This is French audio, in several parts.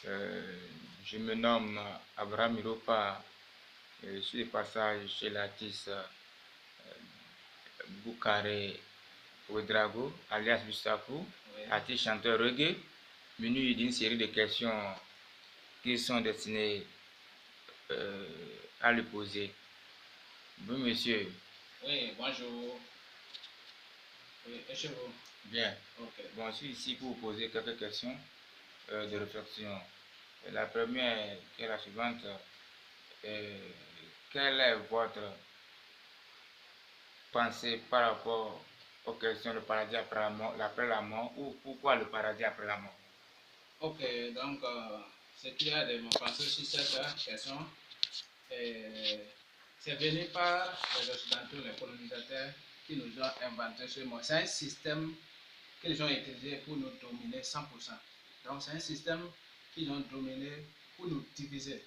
Euh, je me nomme Abraham Miropa. Je suis de passage chez l'artiste Boukare Ouedraogo, alias Bustapou, artiste chanteur reggae, menu d'une série de questions qui sont destinées à lui poser. Oui, monsieur. Oui, bonjour. Oui, et chez vous? Bien. Ok. Bon, je suis ici pour vous poser quelques questions de réflexion. La première, qui est la suivante, quelle est votre pensée par rapport aux questions du paradis après la mort, ou pourquoi le paradis après la mort? Ok, donc, ce qu'il y a de mon pensée sur cette question, c'est venu par les Occidentaux, les colonisateurs, qui nous ont inventé ce mot. C'est un système qu'ils ont utilisé pour nous dominer 100%. Donc, c'est un système qu'ils ont dominé pour nous diviser.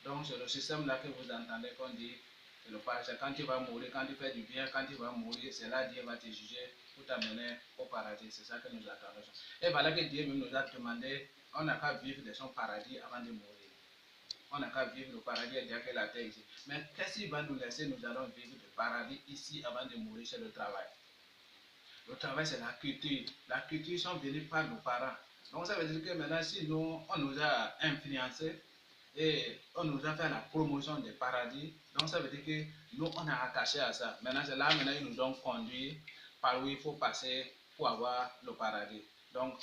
Donc, c'est le système-là que vous entendez qu'on dit, c'est le paradis. Quand tu vas mourir, quand tu fais du bien, quand tu vas mourir, c'est là que Dieu va te juger pour t'amener au paradis. C'est ça que nous attendons. Et voilà que Dieu nous a demandé, on n'a qu'à vivre de son paradis avant de mourir. On n'a qu'à vivre le paradis et dire que la terre ici. Mais qu'est-ce qu'il va nous laisser? Nous allons vivre le paradis ici avant de mourir, c'est le travail. Le travail, c'est la culture. La culture sont venues par nos parents. Donc, ça veut dire que maintenant, si nous, on nous a influencés et on nous a fait la promotion des paradis, donc ça veut dire que nous, on a attaché à ça. Maintenant, c'est là, maintenant, ils nous ont conduit par où il faut passer pour avoir le paradis. Donc,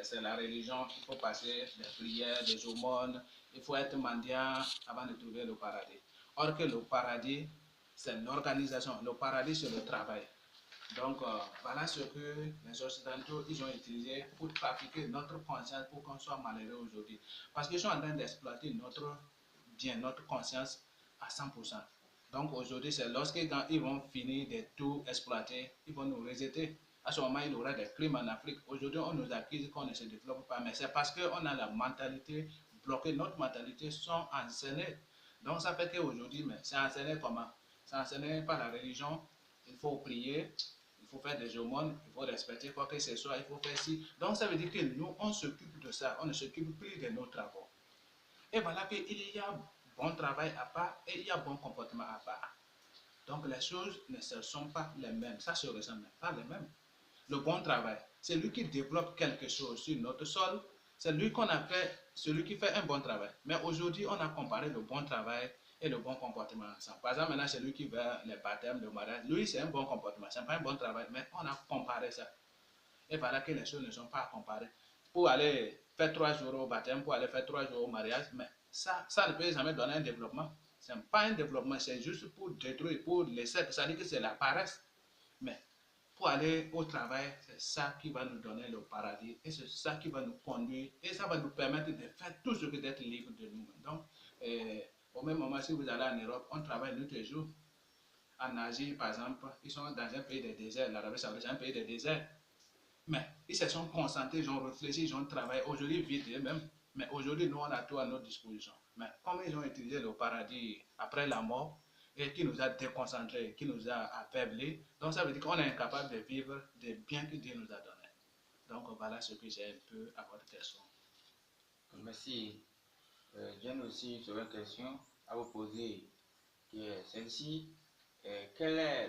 c'est la religion, il faut passer des prières, des aumônes, il faut être mendiant avant de trouver le paradis. Or que le paradis, c'est l'organisation. Le paradis, c'est le travail. Donc, voilà ce que les Occidentaux ils ont utilisé pour trafiquer notre conscience pour qu'on soit malheureux aujourd'hui. Parce qu'ils sont en train d'exploiter notre bien, notre conscience à 100%. Donc, aujourd'hui, c'est lorsque quand ils vont finir de tout exploiter, ils vont nous rejeter. À ce moment, il y aura des crimes en Afrique. Aujourd'hui, on nous accuse qu'on ne se développe pas, mais c'est parce qu'on a la mentalité bloquée. Notre mentalité sont enseignées. Donc, ça fait qu'aujourd'hui, c'est enseigné comment? C'est enseigné par la religion. Il faut prier, il faut faire des aumônes, il faut respecter quoi que ce soit, il faut faire ci. Donc ça veut dire que nous, on s'occupe de ça, on ne s'occupe plus de nos travaux. Et voilà qu'il y a bon travail à part et il y a bon comportement à part. Donc les choses ne sont pas les mêmes, ça se ressemble pas les mêmes. Le bon travail, c'est lui qui développe quelque chose sur notre sol, c'est lui qu'on a fait, celui qui fait un bon travail. Mais aujourd'hui, on a comparé le bon travail et le bon comportement ensemble. Par exemple, maintenant, c'est lui qui fait les baptêmes, le mariage. Lui, c'est un bon comportement, c'est pas un bon travail, mais on a comparé ça. Et voilà que les choses ne sont pas comparées. Pour aller faire 3 jours au baptême, pour aller faire 3 jours au mariage, mais ça ne peut jamais donner un développement. Ce n'est pas un développement, c'est juste pour détruire, pour laisser. Ça veut dire que c'est la paresse. Mais pour aller au travail, c'est ça qui va nous donner le paradis et c'est ça qui va nous conduire et ça va nous permettre de faire tout ce que d'être libre de nous-mêmes. Donc, au même moment, si vous allez en Europe, on travaille nous tous les jours. En Asie, par exemple, ils sont dans un pays de désert. L'Arabie Saoudite, c'est un pays de désert. Mais ils se sont concentrés, ils ont réfléchi, ils ont travaillé. Aujourd'hui, vite eux-mêmes. Mais aujourd'hui, nous, on a tout à notre disposition. Mais comme ils ont utilisé le paradis après la mort, et qui nous a déconcentrés, qui nous a affaiblis, donc ça veut dire qu'on est incapable de vivre des biens que Dieu nous a donnés. Donc voilà ce que j'ai un peu à votre question. Merci. J'ai aussi une question à vous poser, qui est celle-ci. Quel est